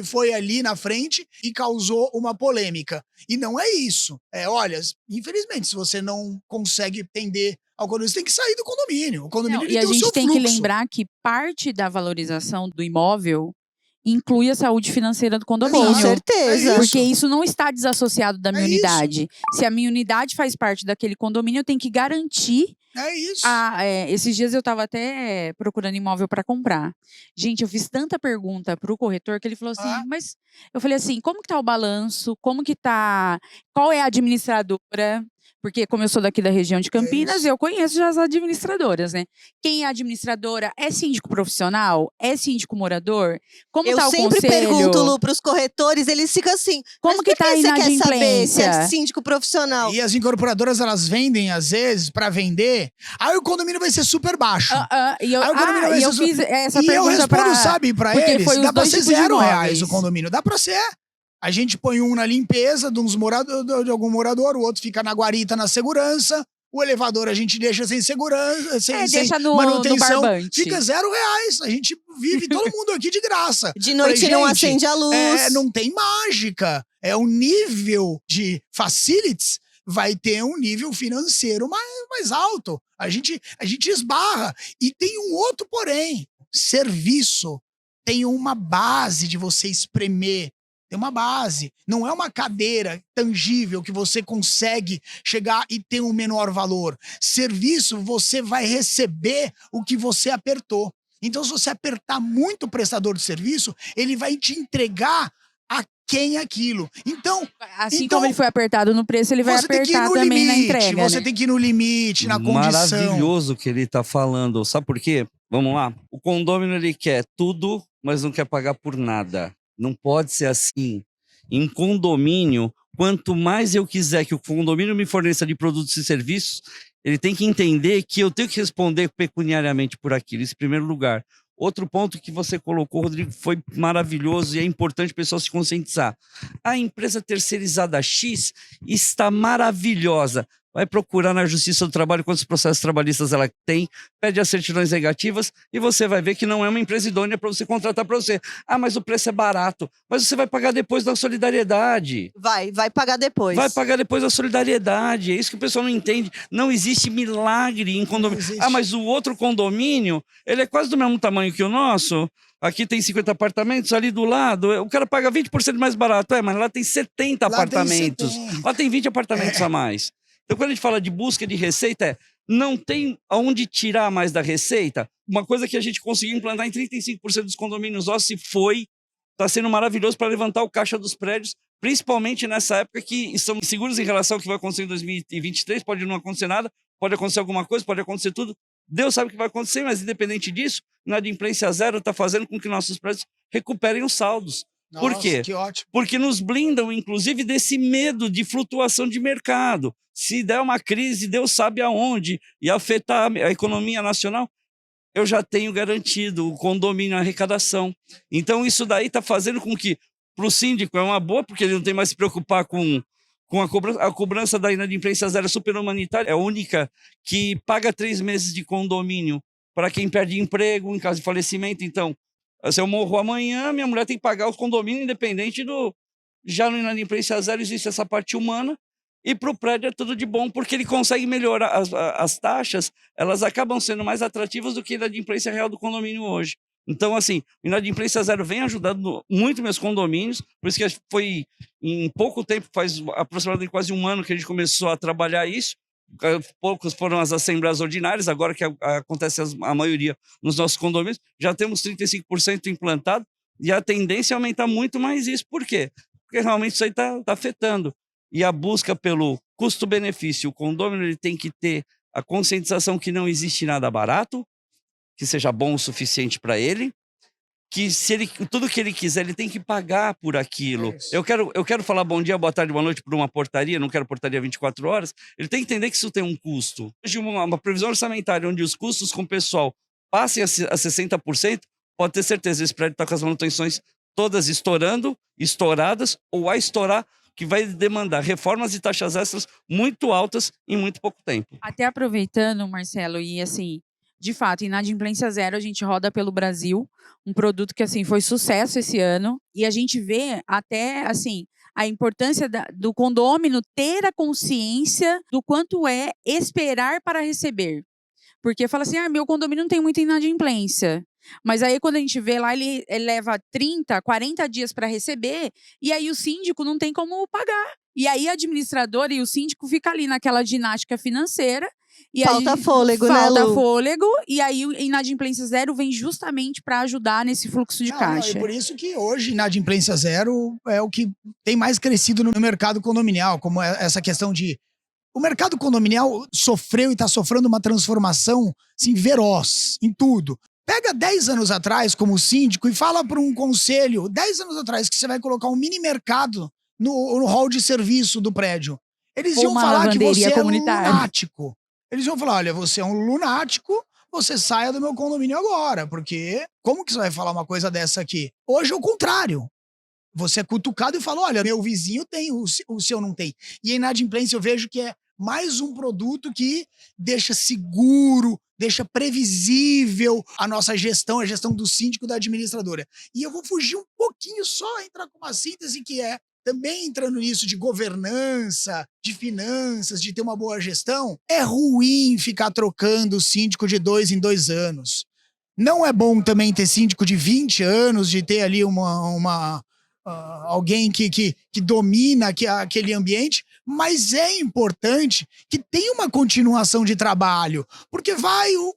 foi ali na frente e causou uma polêmica. E não é isso. Olha, infelizmente, se você não consegue atender ao condomínio, você tem que sair do condomínio. O condomínio Não, ele e a tem o gente seu tem fluxo. que lembrar que parte da valorização do imóvel inclui a saúde financeira do condomínio. Com certeza. Porque isso não está desassociado da minha É isso. unidade. Se a minha unidade faz parte daquele condomínio, eu tenho que garantir. É isso. Esses dias eu estava até procurando imóvel para comprar. Gente, eu fiz tanta pergunta para o corretor que ele falou assim, mas eu falei assim, como que tá o balanço? Como que tá? Qual é a administradora? Porque como eu sou daqui da região de Campinas, isso. eu conheço já as administradoras, né? Quem é administradora? É síndico profissional? É síndico morador? Como Eu tá o sempre conselho? pergunto, Lu, pros corretores, eles ficam assim, Como mas que por tá a você quer saber se inadimplência? é síndico profissional? E as incorporadoras, elas vendem, às vezes, pra vender. Aí o condomínio vai ser super baixo. E eu, Aí o condomínio vai e eu ser fiz essa e eu pergunta respondo, pra... sabe, pra porque eles, foi os dá pra dois ser tipos de R$0 imóveis. o condomínio. Dá pra ser. A gente põe um na limpeza de de algum morador, o outro fica na guarita, na segurança. O elevador a gente deixa sem segurança, sem deixa no manutenção. barbante. Fica R$0. A gente vive todo mundo aqui de graça. De noite Falei, não gente, acende a luz. não tem mágica. O nível de facilities vai ter um nível financeiro mais alto. A gente esbarra. E tem um outro porém. Serviço tem uma base de você espremer. Tem uma base. Não é uma cadeira tangível que você consegue chegar e ter um menor valor. Serviço, você vai receber o que você apertou. Então, se você apertar muito o prestador de serviço, ele vai te entregar a quem aquilo. Então, Assim como ele foi apertado no preço, ele vai você tem que ir apertar no também na limite. entrega, Você né? tem que ir no limite, na condição. Maravilhoso o que ele tá falando. Sabe por quê? Vamos lá. O condômino, ele quer tudo, mas não quer pagar por nada. Não pode ser assim. Em condomínio, quanto mais eu quiser que o condomínio me forneça de produtos e serviços, ele tem que entender que eu tenho que responder pecuniariamente por aquilo, isso em primeiro lugar. Outro ponto que você colocou, Rodrigo, foi maravilhoso e é importante o pessoal se conscientizar. A empresa terceirizada X está maravilhosa. Vai procurar na Justiça do Trabalho quantos processos trabalhistas ela tem, pede as certidões negativas e você vai ver que não é uma empresa idônea para você contratar para você. Ah, mas o preço é barato. Mas você vai pagar depois da solidariedade. Vai pagar depois. Vai pagar depois da solidariedade. É isso que o pessoal não entende. Não existe milagre em condomínio. Ah, mas o outro condomínio, ele é quase do mesmo tamanho que o nosso. Aqui tem 50 apartamentos, ali do lado, o cara paga 20% mais barato. Mas lá tem 70 apartamentos. Lá tem 20 apartamentos a mais. Então, quando a gente fala de busca de receita, não tem aonde tirar mais da receita. Uma coisa que a gente conseguiu implantar em 35% dos condomínios nossos está sendo maravilhoso para levantar o caixa dos prédios, principalmente nessa época que estamos seguros em relação ao que vai acontecer em 2023. Pode não acontecer nada, pode acontecer alguma coisa, pode acontecer tudo. Deus sabe o que vai acontecer, mas independente disso, a inadimplência zero está fazendo com que nossos prédios recuperem os saldos. Nossa, por quê? Que ótimo. Porque nos blindam, inclusive, desse medo de flutuação de mercado. Se der uma crise, Deus sabe aonde, e afetar a economia nacional, eu já tenho garantido o condomínio, a arrecadação. Então, isso daí está fazendo com que, para o síndico, é uma boa, porque ele não tem mais que se preocupar com a cobrança da inadimplência zero super humanitária. É a única que paga 3 meses de condomínio para quem perde emprego em caso de falecimento. Então, se eu morro amanhã, minha mulher tem que pagar o condomínio independente do... Já no inadimplência zero existe essa parte humana e para o prédio é tudo de bom, porque ele consegue melhorar as taxas, elas acabam sendo mais atrativas do que a inadimplência real do condomínio hoje. Então, assim, o inadimplência zero vem ajudando muito meus condomínios, por isso que foi em pouco tempo, faz aproximadamente quase 1 ano que a gente começou a trabalhar isso. Poucos foram as assembleias ordinárias, agora que acontece a maioria nos nossos condomínios, já temos 35% implantado e a tendência é aumentar muito mais isso. Por quê? Porque realmente isso aí está afetando. E a busca pelo custo-benefício, o condomínio ele tem que ter a conscientização que não existe nada barato, que seja bom o suficiente para ele, que se ele, tudo que ele quiser, ele tem que pagar por aquilo. Eu quero falar bom dia, boa tarde, boa noite para uma portaria, não quero portaria 24 horas, ele tem que entender que isso tem um custo. Hoje, uma previsão orçamentária onde os custos com o pessoal passem a 60%, pode ter certeza, esse prédio está com as manutenções todas estourando, estouradas ou a estourar, que vai demandar reformas e taxas extras muito altas em muito pouco tempo. Até aproveitando, Marcelo, e assim, de fato, Inadimplência Zero a gente roda pelo Brasil, um produto que assim foi sucesso esse ano, e a gente vê até assim a importância do condômino ter a consciência do quanto é esperar para receber. Porque fala assim, meu condomínio não tem muita inadimplência. Mas aí quando a gente vê lá, ele leva 30, 40 dias para receber, e aí o síndico não tem como pagar. E aí a administradora e o síndico ficam ali naquela ginástica financeira. E Falta aí, fôlego, né, falta Lu? fôlego, e aí o Inadimplência Zero vem justamente para ajudar nesse fluxo de caixa. É por isso que hoje Inadimplência Zero é o que tem mais crescido no mercado condominial, como essa questão de... O mercado condominial sofreu e está sofrendo uma transformação assim, feroz em tudo. Pega 10 anos atrás como síndico e fala para um conselho, 10 anos atrás, que você vai colocar um mini mercado no hall de serviço do prédio. Eles Ou iam uma falar que você é um comunitária. lunático. Eles iam falar, olha, você é um lunático, você saia do meu condomínio agora, porque como que você vai falar uma coisa dessa aqui? Hoje é o contrário. Você é cutucado e fala, olha, meu vizinho tem, o seu não tem. E a inadimplência eu vejo que é mais um produto que deixa seguro, deixa previsível a nossa gestão, a gestão do síndico e da administradora. E eu vou fugir um pouquinho só, entrar com uma síntese que é, também entrando nisso de governança, de finanças, de ter uma boa gestão, é ruim ficar trocando o síndico de 2 em 2 anos. Não é bom também ter síndico de 20 anos, de ter ali alguém que domina aquele ambiente, mas é importante que tenha uma continuação de trabalho, porque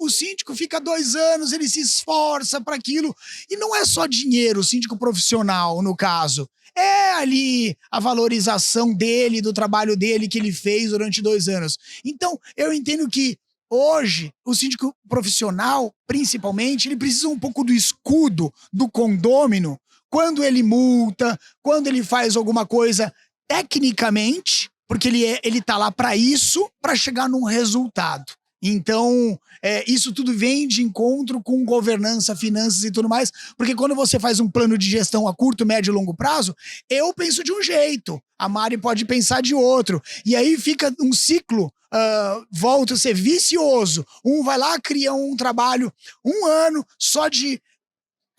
o síndico fica 2 anos, ele se esforça para aquilo, e não é só dinheiro, o síndico profissional, no caso, é ali a valorização dele, do trabalho dele que ele fez durante 2 anos. Então, eu entendo que hoje, o síndico profissional, principalmente, ele precisa um pouco do escudo do condômino, quando ele multa, quando ele faz alguma coisa tecnicamente, porque ele tá lá para isso, para chegar num resultado. Então, isso tudo vem de encontro com governança, finanças e tudo mais, porque quando você faz um plano de gestão a curto, médio e longo prazo, eu penso de um jeito, a Mari pode pensar de outro, e aí fica um ciclo, volta a ser vicioso. Um vai lá, cria um trabalho, 1 ano só de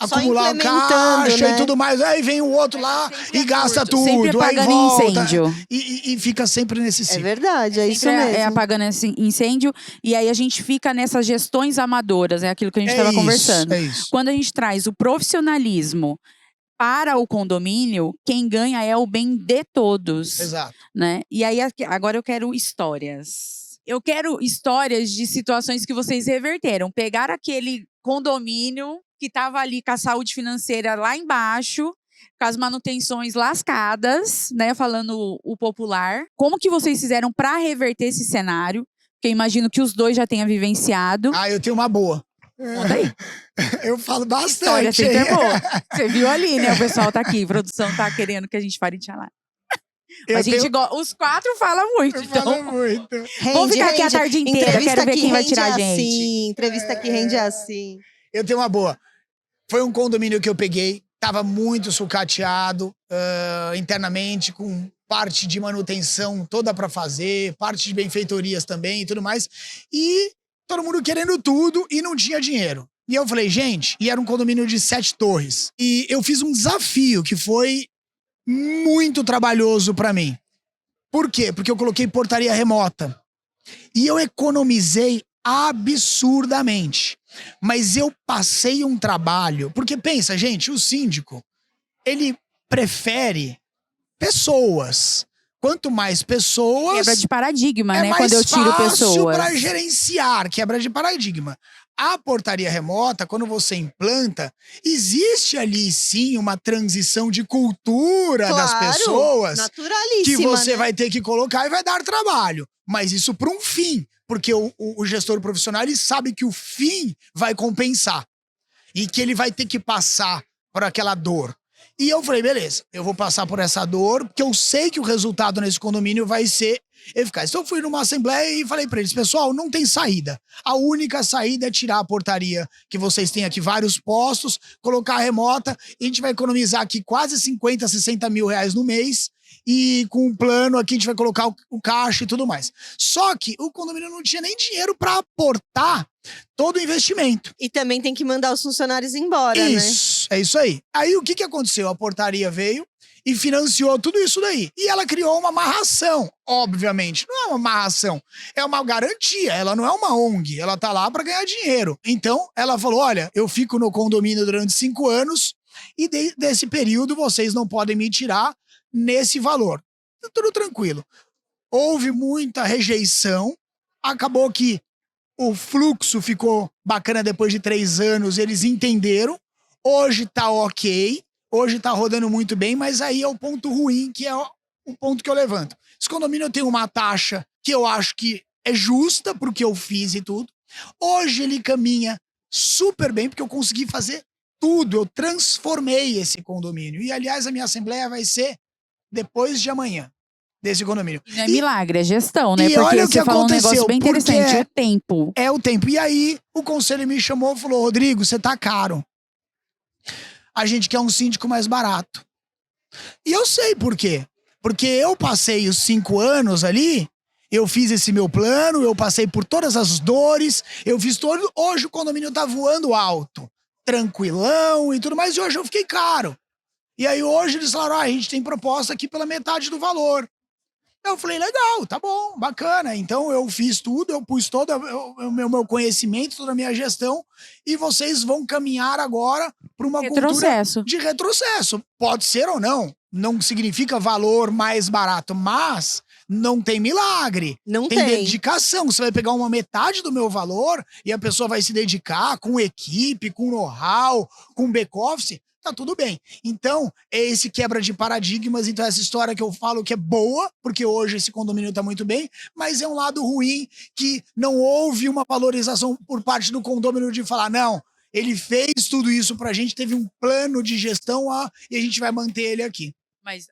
acumular caixa, né? E tudo mais, aí vem o outro lá e gasta tudo, sempre apagando aí volta, incêndio. E fica sempre nesse ciclo. É verdade, é isso mesmo. É apagando esse incêndio, e aí a gente fica nessas gestões amadoras, é aquilo que a gente estava conversando. É isso. Quando a gente traz o profissionalismo para o condomínio, quem ganha é o bem de todos. Exato. Né? E aí, agora eu quero histórias. Eu quero histórias de situações que vocês reverteram. Pegar aquele condomínio que estava ali com a saúde financeira lá embaixo, com as manutenções lascadas, né? Falando o popular. Como que vocês fizeram para reverter esse cenário? Porque eu imagino que os dois já tenham vivenciado. Eu tenho uma boa. Conta aí. Eu falo bastante. História sempre é boa. Você viu ali, né? O pessoal tá aqui, a produção tá querendo que a gente fale de lá. Mas os 4 falam muito. Falo muito. Vamos ficar aqui a tarde inteira. Quero ver quem vai tirar a gente. Entrevista que rende assim. Eu tenho uma boa. Foi um condomínio que eu peguei, tava muito sucateado internamente, com parte de manutenção toda para fazer, parte de benfeitorias também e tudo mais. E todo mundo querendo tudo e não tinha dinheiro. E eu falei, gente, e era um condomínio de 7 torres. E eu fiz um desafio que foi muito trabalhoso para mim. Por quê? Porque eu coloquei portaria remota. E eu economizei absurdamente. Mas eu passei um trabalho... Porque pensa, gente, o síndico, ele prefere pessoas. Quanto mais pessoas... Quebra de paradigma, né? Mais Quando eu tiro pessoas. para gerenciar, quebra de paradigma. A portaria remota, quando você implanta, existe ali sim uma transição de cultura das pessoas que você vai ter que colocar e vai dar trabalho. Mas isso para um fim, porque o gestor profissional ele sabe que o fim vai compensar e que ele vai ter que passar por aquela dor. E eu falei, beleza, eu vou passar por essa dor, porque eu sei que o resultado nesse condomínio vai ser eficaz. Então eu fui numa assembleia e falei pra eles, pessoal, não tem saída. A única saída é tirar a portaria que vocês têm aqui, vários postos, colocar a remota, e a gente vai economizar aqui quase 50, 60 mil reais no mês, e com um plano aqui a gente vai colocar o caixa e tudo mais. Só que o condomínio não tinha nem dinheiro para aportar todo o investimento. E também tem que mandar os funcionários embora, né? Isso, é isso aí. Aí o que aconteceu? A portaria veio e financiou tudo isso daí. E ela criou uma amarração, obviamente. Não é uma amarração, é uma garantia. Ela não é uma ONG, ela tá lá para ganhar dinheiro. Então, ela falou, olha, eu fico no condomínio durante 5 anos e desse período vocês não podem me tirar nesse valor. Tudo tranquilo. Houve muita rejeição, acabou que o fluxo ficou bacana depois de 3 anos, eles entenderam, hoje tá ok, hoje tá rodando muito bem, mas aí é o ponto ruim, que é o ponto que eu levanto. Esse condomínio tem uma taxa que eu acho que é justa porque eu fiz e tudo. Hoje ele caminha super bem, porque eu consegui fazer tudo, eu transformei esse condomínio. E, aliás, a minha assembleia vai ser depois de amanhã, desse condomínio. Não é milagre, é gestão, né? E Porque olha o que você falou um negócio aconteceu, bem interessante, porque o tempo. É o tempo. E aí, o conselho me chamou e falou, Rodrigo, você tá caro. A gente quer um síndico mais barato. E eu sei por quê. Porque eu passei os 5 anos ali, eu fiz esse meu plano, eu passei por todas as dores, eu fiz todo... Hoje o condomínio tá voando alto, tranquilão e tudo mais, e hoje eu fiquei caro. E aí hoje eles falaram, a gente tem proposta aqui pela metade do valor. Eu falei, legal, tá bom, bacana. Então eu fiz tudo, eu pus todo o meu conhecimento, toda a minha gestão, e vocês vão caminhar agora para uma cultura de retrocesso. Pode ser ou não, não significa valor mais barato, mas não tem milagre. Não tem tem. dedicação. Você vai pegar uma metade do meu valor e a pessoa vai se dedicar com equipe, com know-how, com back-office. Tá tudo bem. Então, é esse quebra de paradigmas. Então, essa história que eu falo que é boa, porque hoje esse condomínio tá muito bem, mas é um lado ruim que não houve uma valorização por parte do condomínio de falar, não, ele fez tudo isso pra gente, teve um plano de gestão e a gente vai manter ele aqui. Mas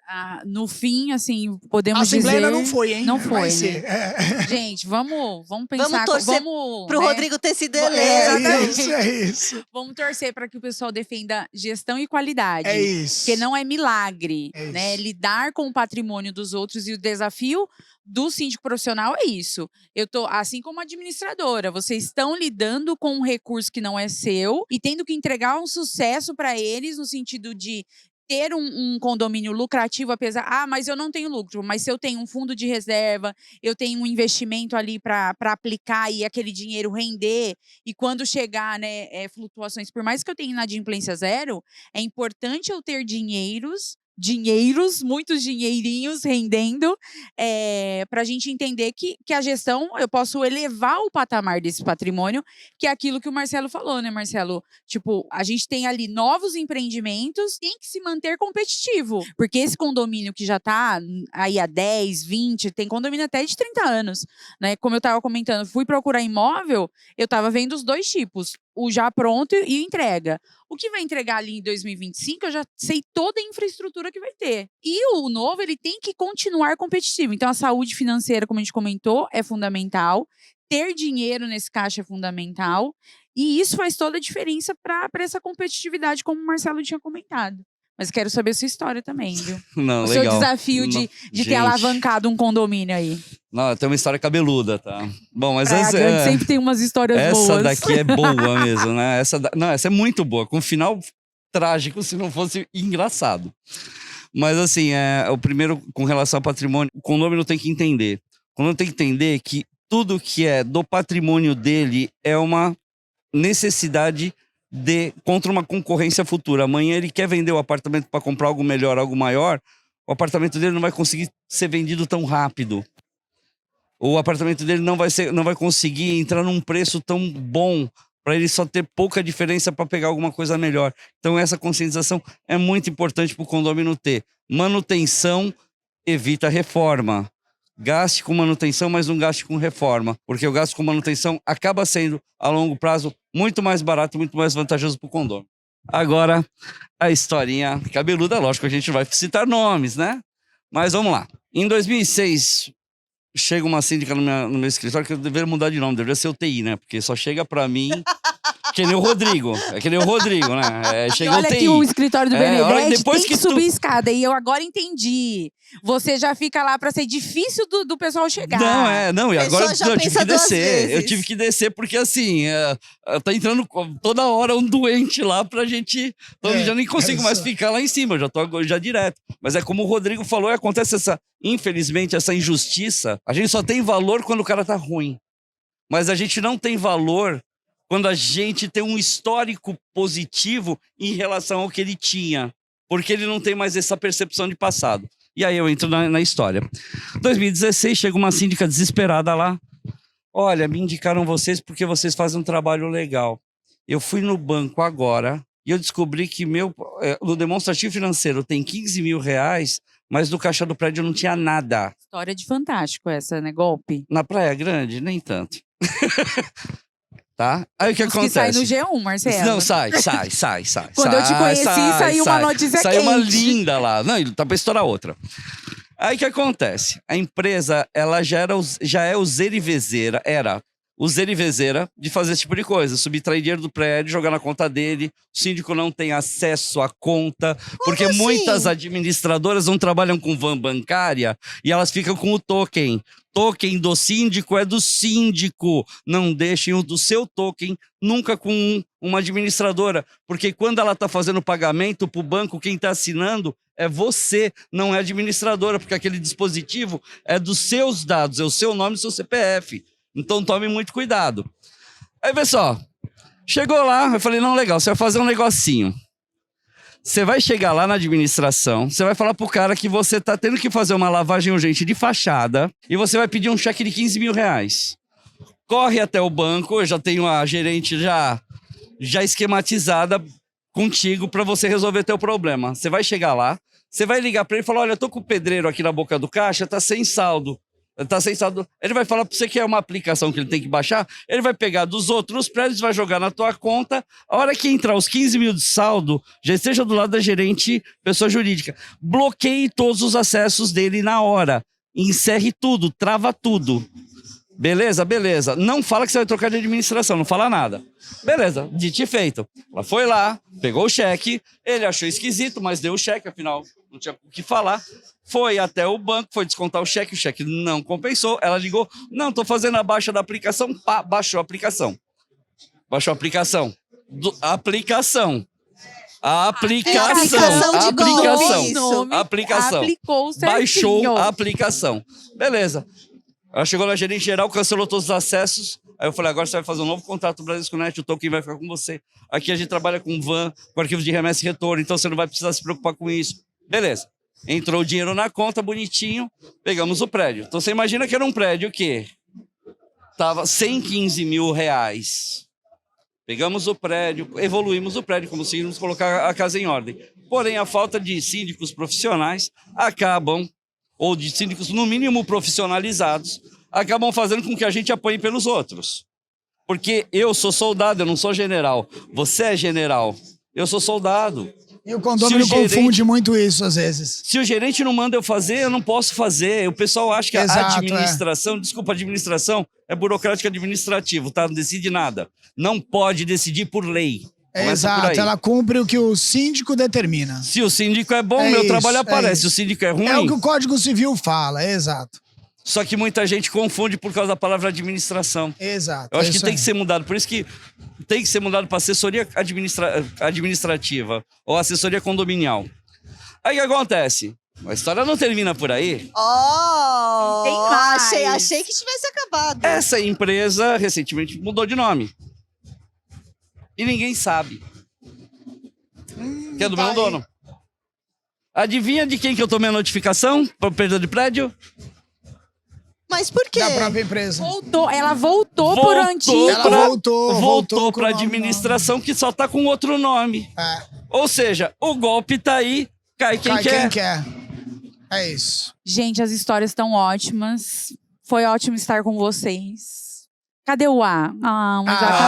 no fim, assim, podemos a assembleia dizer... ainda não foi, hein? Não foi, vai né? ser. Gente, vamos pensar... Vamos torcer pro né? Rodrigo ter sido eleito. É isso. Vamos torcer para que o pessoal defenda gestão e qualidade. É isso. Porque não é milagre, É né? isso. Lidar com o patrimônio dos outros e o desafio do síndico profissional é isso. Eu tô, assim como administradora, vocês estão lidando com um recurso que não é seu e tendo que entregar um sucesso para eles no sentido de ter um condomínio lucrativo, apesar... mas eu não tenho lucro. Mas se eu tenho um fundo de reserva, eu tenho um investimento ali para aplicar e aquele dinheiro render, e quando chegar, né, flutuações, por mais que eu tenha inadimplência zero, é importante eu ter dinheiros, muitos dinheirinhos rendendo, para a gente entender que a gestão, eu posso elevar o patamar desse patrimônio, que é aquilo que o Marcelo falou, né, Marcelo? Tipo, a gente tem ali novos empreendimentos, tem que se manter competitivo, porque esse condomínio que já está aí há 10, 20, tem condomínio até de 30 anos, né? Como eu estava comentando, fui procurar imóvel, eu estava vendo os 2 tipos, o já pronto e entrega. O que vai entregar ali em 2025, eu já sei toda a infraestrutura que vai ter. E o novo, ele tem que continuar competitivo. Então, a saúde financeira, como a gente comentou, é fundamental. Ter dinheiro nesse caixa é fundamental. E isso faz toda a diferença para essa competitividade, como o Marcelo tinha comentado. Mas quero saber a sua história também, viu? Não, o legal. seu desafio de ter alavancado um condomínio aí. Não, tem uma história cabeluda, tá? Bom, mas Praia Grande sempre tem umas histórias boas. Essa daqui é boa mesmo, né? Essa é muito boa, com um final trágico se não fosse engraçado. Mas assim, o primeiro com relação ao patrimônio, o condomínio tem que entender. O condomínio tem que entender que tudo que é do patrimônio dele é uma necessidade contra uma concorrência futura. Amanhã ele quer vender o apartamento para comprar algo melhor, algo maior, o apartamento dele não vai conseguir ser vendido tão rápido. O apartamento dele não vai conseguir entrar num preço tão bom para ele só ter pouca diferença para pegar alguma coisa melhor. Então essa conscientização é muito importante para o condomínio ter. Manutenção evita reforma. Gaste com manutenção, mas não gaste com reforma. Porque o gasto com manutenção acaba sendo, a longo prazo, muito mais barato e muito mais vantajoso para o condomínio. Agora, a historinha cabeluda, lógico, a gente não vai citar nomes, né? Mas vamos lá. Em 2006, chega uma síndica no meu escritório, que eu deveria mudar de nome, deveria ser o TI, né? Porque só chega pra mim, que nem o Rodrigo. É que nem o Rodrigo, né? E Chega o olha TI. que o escritório do Benedetti depois tem que que tu- subir escada. E eu agora entendi. Você já fica lá pra ser difícil do pessoal chegar. Não, e agora Pessoa já eu tive pensa que duas descer. Eu vezes. tive que descer porque, assim, tá entrando toda hora um doente lá pra gente. Então eu já nem consigo mais isso. ficar lá em cima, eu já tô já direto. Mas é como o Rodrigo falou, acontece infelizmente, essa injustiça. A gente só tem valor quando o cara tá ruim. Mas a gente não tem valor quando a gente tem um histórico positivo em relação ao que ele tinha. Porque ele não tem mais essa percepção de passado. E aí eu entro na história. 2016, chega uma síndica desesperada lá. Olha, me indicaram vocês porque vocês fazem um trabalho legal. Eu fui no banco agora e eu descobri que no demonstrativo financeiro tem 15 mil reais, mas no caixa do prédio não tinha nada. História de fantástico essa, né? Golpe. Na Praia Grande, nem tanto. Tá? Aí o que Os acontece? sai no G1, Marcelo. Não, sai. Quando eu te conheci, saiu uma notícia Saiu uma quente. linda lá. Não, ele tá pra estourar outra. Aí o que acontece? A empresa, ela já é userivezeira, era userivezeira de fazer esse tipo de coisa. Subtrair dinheiro do prédio, jogar na conta dele. O síndico não tem acesso à conta. Porque assim? muitas administradoras não trabalham com van bancária e elas ficam com o token. Token do síndico é do síndico. Não deixem o do seu token nunca com uma administradora. Porque quando ela está fazendo pagamento para o banco, quem está assinando é você, não é a administradora. Porque aquele dispositivo é dos seus dados, é o seu nome e o seu CPF. Então tome muito cuidado. Aí, pessoal, chegou lá, eu falei, não, legal, você vai fazer um negocinho. Você vai chegar lá na administração, você vai falar pro cara que você tá tendo que fazer uma lavagem urgente de fachada e você vai pedir um cheque de 15 mil reais. Corre até o banco, eu já tenho a gerente já esquematizada contigo para você resolver teu problema. Você vai chegar lá, você vai ligar para ele e falar, olha, eu tô com o pedreiro aqui na boca do caixa, tá sem saldo. Tá sem saldo. Ele vai falar para você que é uma aplicação que ele tem que baixar, ele vai pegar dos outros prédios, vai jogar na tua conta, a hora que entrar os 15 mil de saldo, já esteja do lado da gerente, pessoa jurídica, bloqueie todos os acessos dele na hora, encerre tudo, trava tudo. Beleza? Beleza. Não fala que você vai trocar de administração, não fala nada. Beleza, dito e feito. Ela foi lá, pegou o cheque, ele achou esquisito, mas deu o cheque, afinal não tinha o que falar. Foi até o banco, foi descontar o cheque não compensou. Ela ligou, não, tô fazendo a baixa da aplicação, pá, baixou a aplicação. Baixou a aplicação. Aplicação. A aplicação. de golpe, Nome, Aplicação. Aplicou certinho. Baixou a aplicação. Beleza. Ela chegou na gerente geral, cancelou todos os acessos. Aí eu falei, agora você vai fazer um novo contrato do Bradesco Net, o token vai ficar com você. Aqui a gente trabalha com van, com arquivos de remessa e retorno, então você não vai precisar se preocupar com isso. Beleza. Entrou o dinheiro na conta, bonitinho, pegamos o prédio. Então você imagina que era um prédio que tava 115 mil reais. Pegamos o prédio, evoluímos o prédio, como conseguimos colocar a casa em ordem. Porém, a falta de síndicos profissionais ou de síndicos no mínimo profissionalizados, acabam fazendo com que a gente apanhe pelos outros. Porque eu sou soldado, eu não sou general. Você é general, eu sou soldado. E o condomínio confunde muito isso às vezes. Se o gerente não manda eu fazer, eu não posso fazer. O pessoal acha que Exato, a administração, desculpa, a administração é burocrática administrativo, tá? Não decide nada. Não pode decidir por lei. Começa por aí. Exato, ela cumpre o que o síndico determina. Se o síndico é bom, É meu isso, trabalho é aparece. isso. Se o síndico é ruim... É o que o Código Civil fala, exato. Só que muita gente confunde por causa da palavra administração. Exato. Eu acho que isso tem aí. que ser mudado. Por isso que tem que ser mudado para assessoria administrativa ou assessoria condominial. Aí o que acontece? A história não termina por aí. Oh, Tem mais. achei que tivesse acabado. Essa empresa recentemente mudou de nome. E ninguém sabe. Que é do tá meu aí. dono. Adivinha de quem que eu tomei a notificação por perda de prédio? Mas por quê? Da própria empresa. Ela voltou por antigo. Ela Voltou com para o nome administração que só tá com outro nome. É, Ou seja, o golpe tá aí, cai quem cai quer. quem quer. É isso. Gente, as histórias estão ótimas. Foi ótimo estar com vocês. Cadê o A? Ah, mas acabou.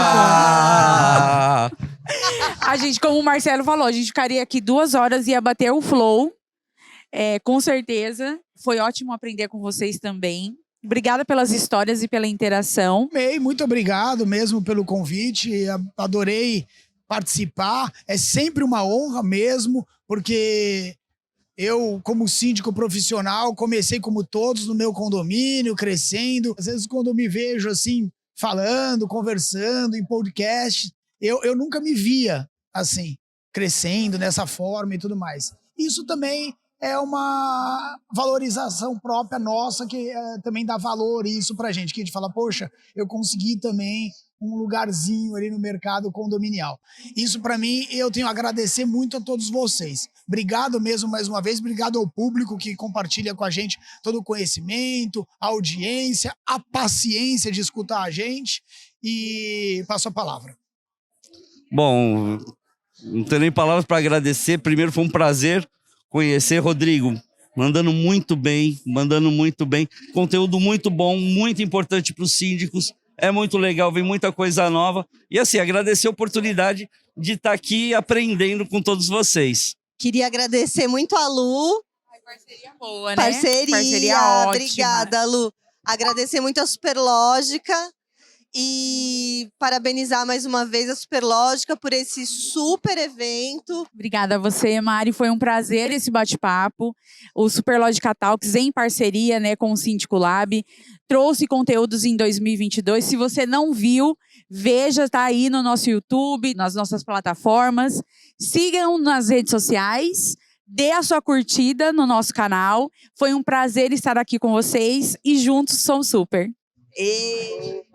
Ah, A gente, como o Marcelo falou, a gente ficaria aqui 2 horas e ia bater o flow. Com certeza. Foi ótimo aprender com vocês também. Obrigada pelas histórias e pela interação. Muito obrigado mesmo pelo convite. Adorei participar. É sempre uma honra mesmo, porque eu, como síndico profissional, comecei como todos no meu condomínio, crescendo. Às vezes, quando eu me vejo assim, falando, conversando em podcast, eu nunca me via assim, crescendo dessa forma e tudo mais. Isso também é uma valorização própria nossa, que também dá valor isso pra gente, que a gente fala, poxa, eu consegui também um lugarzinho ali no mercado condominial. Isso para mim, eu tenho a agradecer muito a todos vocês. Obrigado mesmo mais uma vez, obrigado ao público que compartilha com a gente todo o conhecimento, a audiência, a paciência de escutar a gente, e passo a palavra. Bom, não tenho nem palavras para agradecer. Primeiro, foi um prazer conhecer. Rodrigo, mandando muito bem. Conteúdo muito bom, muito importante para os síndicos. É muito legal, vem muita coisa nova. E assim, agradecer a oportunidade de estar aqui aprendendo com todos vocês. Queria agradecer muito a Lu. Parceria boa, né? Parceria ótima. Obrigada, Lu. Agradecer muito a Superlógica e parabenizar mais uma vez a Superlógica por esse super evento. Obrigada a você, Mari. Foi um prazer esse bate-papo. O Superlógica Talks, em parceria, né, com o Síndico Lab, trouxe conteúdos em 2022. Se você não viu, veja, tá aí no nosso YouTube, nas nossas plataformas. Sigam nas redes sociais. Dê a sua curtida no nosso canal. Foi um prazer estar aqui com vocês e juntos somos super. E...